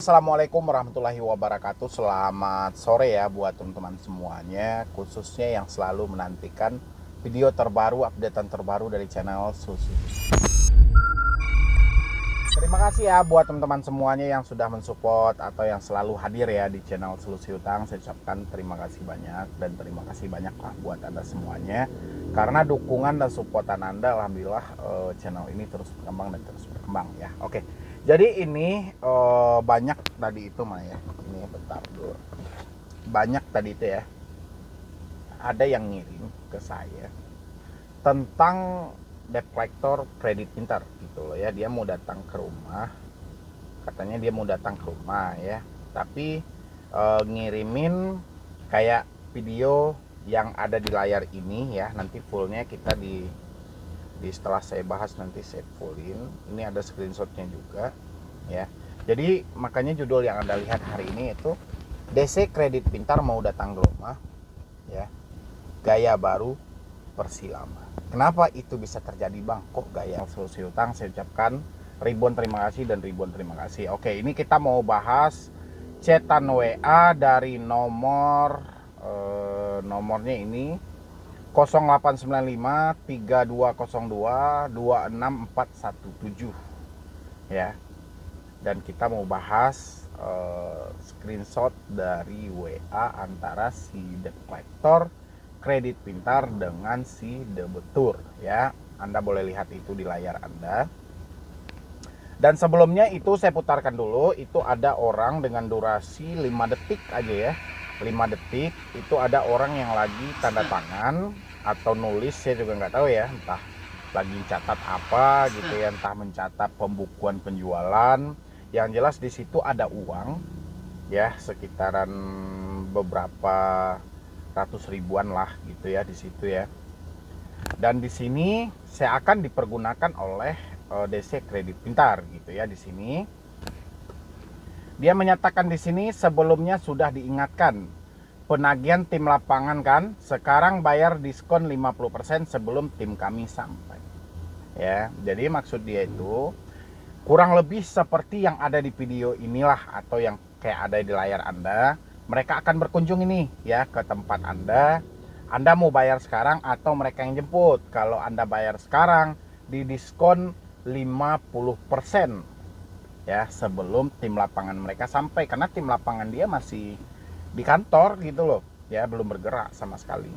Assalamualaikum warahmatullahi wabarakatuh. Selamat sore ya buat teman-teman semuanya, khususnya yang selalu menantikan video terbaru, updatean terbaru dari channel Susi. Terima kasih ya buat teman-teman semuanya yang sudah mensupport atau yang selalu hadir ya di channel Solusi Utang. Saya ucapkan terima kasih banyak dan terima kasih banyak lah buat Anda semuanya. Karena dukungan dan supportan Anda, alhamdulillah channel ini terus berkembang dan terus berkembang ya. Oke. Jadi ini banyak tadi itu mah ya. Ini bentar dulu. Banyak tadi itu ya. Ada yang ngirim ke saya tentang debt collector kredit pintar gitu loh ya. Dia mau datang ke rumah, katanya dia mau datang ke rumah ya, tapi ngirimin kayak video yang ada di layar ini ya. Nanti fullnya kita di setelah saya bahas nanti saya fullin. Ini ada screenshotnya juga ya. Jadi makanya judul yang Anda lihat hari ini itu DC kredit pintar mau datang ke rumah ya, gaya baru versi lama. Kenapa itu bisa terjadi bang? Kok gaya Solusi Utang? Saya ucapkan ribuan terima kasih dan ribuan terima kasih. Oke, ini kita mau bahas chatan WA dari nomornya ini 0895 3202 26417 ya. Dan kita mau bahas screenshot dari WA antara si debt collector kredit pintar dengan si debetur ya. Anda boleh lihat itu di layar Anda. Dan sebelumnya itu saya putarkan dulu. Itu ada orang dengan durasi 5 detik aja ya. 5 detik itu ada orang yang lagi tanda tangan atau nulis, saya juga nggak tahu ya, entah lagi catat apa gitu ya, entah mencatat pembukuan penjualan. Yang jelas di situ ada uang ya, sekitaran beberapa ratus ribuan lah gitu ya di situ ya. Dan di sini saya akan dipergunakan oleh DC kredit pintar gitu ya. Di sini dia menyatakan di sini sebelumnya sudah diingatkan penagihan tim lapangan kan, sekarang bayar diskon 50% sebelum tim kami sampai. Ya, jadi maksud dia itu kurang lebih seperti yang ada di video inilah atau yang kayak ada di layar Anda. Mereka akan berkunjung ini ya ke tempat Anda. Anda mau bayar sekarang atau mereka yang jemput. Kalau Anda bayar sekarang di diskon 50% ya sebelum tim lapangan mereka sampai, karena tim lapangan dia masih di kantor gitu loh ya, belum bergerak sama sekali.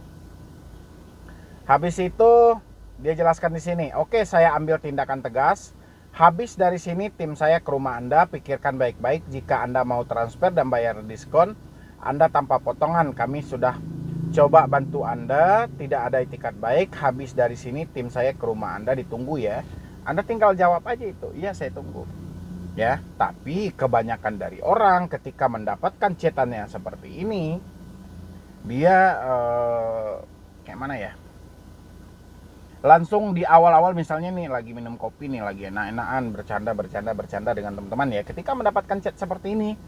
Habis itu dia jelaskan di sini, oke, saya ambil tindakan tegas. Habis dari sini tim saya ke rumah Anda, pikirkan baik-baik. Jika Anda mau transfer dan bayar diskon, Anda tanpa potongan. Kami sudah coba bantu Anda, tidak ada itikat baik. Habis dari sini tim saya ke rumah Anda, ditunggu ya. Anda tinggal jawab aja itu, iya saya tunggu ya. Tapi kebanyakan dari orang ketika mendapatkan chatannya seperti ini, dia kayak mana ya, langsung di awal-awal misalnya nih lagi minum kopi nih, lagi enak-enakan bercanda dengan teman-teman ya. Ketika mendapatkan chat seperti ini,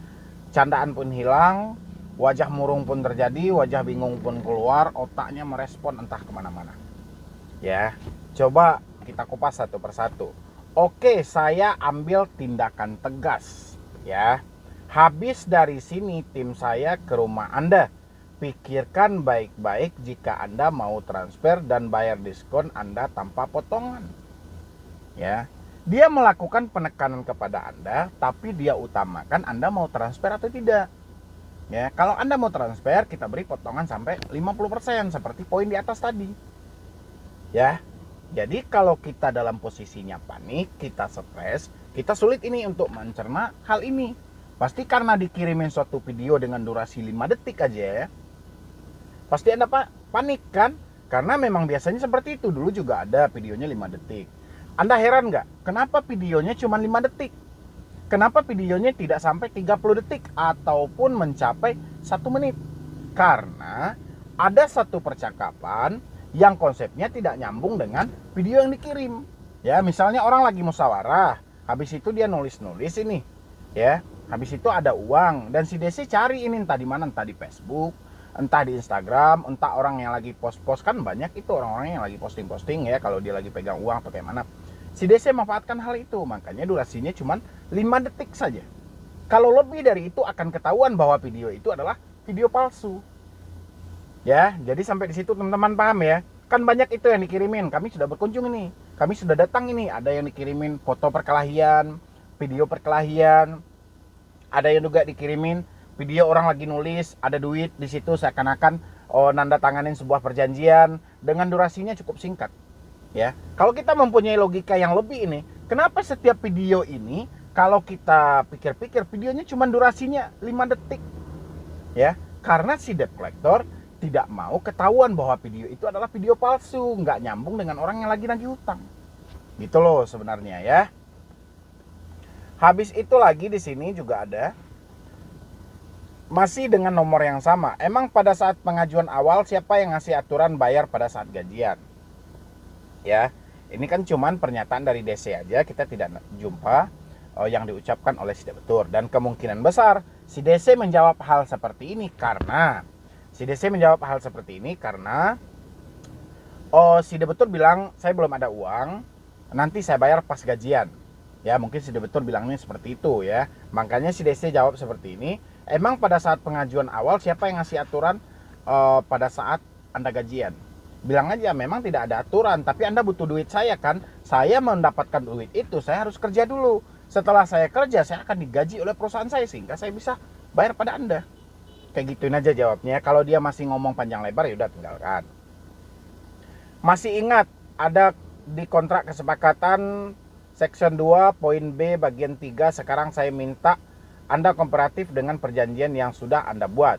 candaan pun hilang, wajah murung pun terjadi, wajah bingung pun keluar, otaknya merespon entah kemana-mana ya. Coba kita kupas satu persatu. Oke, saya ambil tindakan tegas ya. Habis dari sini tim saya ke rumah Anda, pikirkan baik-baik jika Anda mau transfer dan bayar diskon Anda tanpa potongan ya. Dia melakukan penekanan kepada Anda, tapi dia utamakan Anda mau transfer atau tidak ya. Kalau Anda mau transfer, kita beri potongan sampai 50% seperti poin di atas tadi ya. Jadi kalau kita dalam posisinya panik, kita stres, kita sulit ini untuk mencerna hal ini. Pasti karena dikirimin suatu video dengan durasi 5 detik aja ya, pasti Anda panik kan? Karena memang biasanya seperti itu. Dulu juga ada videonya 5 detik. Anda heran nggak? Kenapa videonya cuma 5 detik? Kenapa videonya tidak sampai 30 detik ataupun mencapai 1 menit? Karena ada satu percakapan yang konsepnya tidak nyambung dengan video yang dikirim. Ya, misalnya orang lagi musyawarah, habis itu dia nulis-nulis ini, ya. Habis itu ada uang dan si DC cari ini entah di mana, entah di Facebook, entah di Instagram, entah orang yang lagi post-post, kan banyak itu orang-orang yang lagi posting-posting ya, kalau dia lagi pegang uang atau kayak mana. Si DC memanfaatkan hal itu, makanya durasinya cuma 5 detik saja Kalau lebih dari itu akan ketahuan bahwa video itu adalah video palsu. Ya, jadi sampai di situ teman-teman paham ya. Kan banyak itu yang dikirimin. Kami sudah berkunjung ini. Kami sudah datang ini. Ada yang dikirimin foto perkelahian, video perkelahian. Ada yang juga dikirimin video orang lagi nulis, ada duit di situ seakan-akan nanda tanganin sebuah perjanjian dengan durasinya cukup singkat. Ya, kalau kita mempunyai logika yang lebih ini, kenapa setiap video ini kalau kita pikir-pikir videonya cuma durasinya 5 detik? Ya, karena si debt collector tidak mau ketahuan bahwa video itu adalah video palsu, nggak nyambung dengan orang yang lagi nagih hutang. Gitu loh sebenarnya ya. Habis itu lagi di sini juga ada masih dengan nomor yang sama. Emang pada saat pengajuan awal siapa yang ngasih aturan bayar pada saat gajian? Ya, ini kan cuman pernyataan dari DC aja, kita tidak jumpa yang diucapkan oleh si debitur. Dan kemungkinan besar si DC menjawab hal seperti ini karena si debitur bilang saya belum ada uang, nanti saya bayar pas gajian. Ya, mungkin si debitur bilangnya seperti itu ya. Makanya si DC jawab seperti ini. Emang pada saat pengajuan awal siapa yang ngasih aturan pada saat Anda gajian? Bilang aja memang tidak ada aturan, tapi Anda butuh duit saya kan. Saya mendapatkan duit itu, saya harus kerja dulu. Setelah saya kerja, saya akan digaji oleh perusahaan saya sehingga saya bisa bayar pada Anda. Kayak gituin aja jawabnya. Kalau dia masih ngomong panjang lebar, ya udah tinggalkan. Masih ingat ada di kontrak kesepakatan Section 2 poin B bagian 3, sekarang saya minta Anda kooperatif dengan perjanjian yang sudah Anda buat.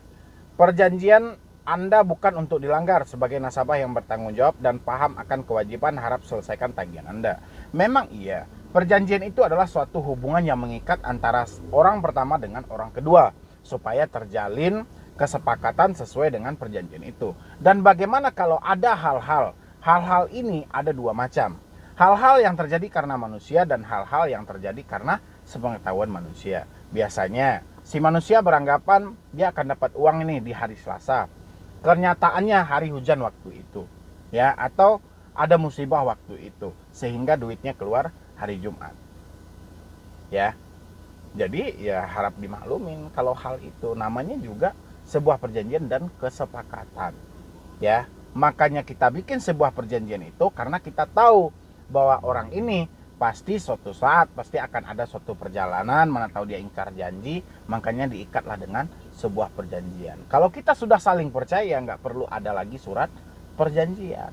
Perjanjian Anda bukan untuk dilanggar sebagai nasabah yang bertanggung jawab dan paham akan kewajiban harap selesaikan tagihan Anda. Memang iya, perjanjian itu adalah suatu hubungan yang mengikat antara orang pertama dengan orang kedua supaya terjalin kesepakatan sesuai dengan perjanjian itu. Dan bagaimana kalau ada hal-hal ini ada dua macam. Hal-hal yang terjadi karena manusia dan hal-hal yang terjadi karena sepengetahuan manusia. Biasanya si manusia beranggapan dia akan dapat uang ini di hari Selasa. Kenyataannya hari hujan waktu itu, ya, atau ada musibah waktu itu sehingga duitnya keluar hari Jumat. Ya. Jadi ya harap dimaklumin kalau hal itu namanya juga sebuah perjanjian dan kesepakatan. Ya, makanya kita bikin sebuah perjanjian itu karena kita tahu bahwa orang ini pasti suatu saat pasti akan ada suatu perjalanan, mana tahu dia ingkar janji, makanya diikatlah dengan sebuah perjanjian. Kalau kita sudah saling percaya, nggak perlu ada lagi surat perjanjian.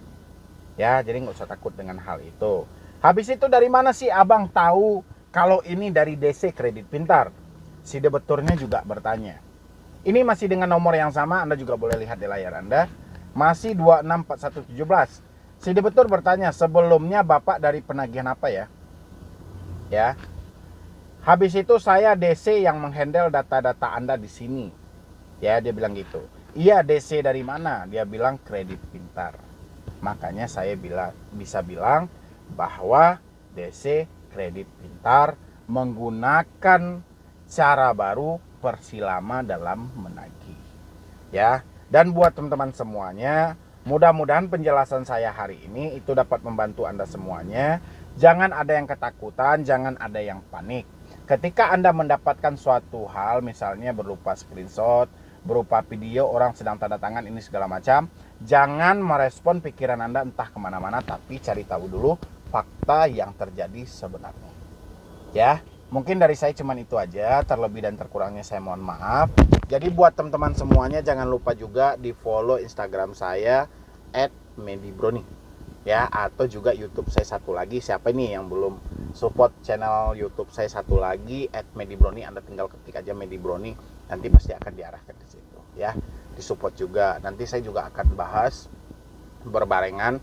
Ya, jadi nggak usah takut dengan hal itu. Habis itu dari mana sih abang tahu kalau ini dari DC Kredit Pintar? Si debiturnya juga bertanya. Ini masih dengan nomor yang sama, Anda juga boleh lihat di layar Anda. Masih 264117. Si debitur bertanya, sebelumnya Bapak dari penagihan apa ya? Ya. Habis itu saya DC yang menghandle data-data Anda di sini. Ya, dia bilang gitu. Iya, DC dari mana? Dia bilang Kredit Pintar. Makanya saya bisa bilang bahwa DC Kredit Pintar menggunakan cara baru persilama dalam menagih. Ya, dan buat teman-teman semuanya, mudah-mudahan penjelasan saya hari ini itu dapat membantu Anda semuanya. Jangan ada yang ketakutan, jangan ada yang panik. Ketika Anda mendapatkan suatu hal, misalnya berupa screenshot, berupa video orang sedang tanda tangan ini segala macam, jangan merespon pikiran Anda entah kemana-mana, tapi cari tahu dulu fakta yang terjadi sebenarnya. Ya, mungkin dari saya cuman itu aja, terlebih dan terkurangnya saya mohon maaf. Jadi buat teman-teman semuanya jangan lupa juga di follow Instagram saya @medibroni. Ya, atau juga YouTube saya satu lagi. Siapa ini yang belum support channel YouTube saya satu lagi @medibroni, Anda tinggal ketik aja Medibroni, nanti pasti akan diarahkan ke situ ya. Disupport juga. Nanti saya juga akan bahas berbarengan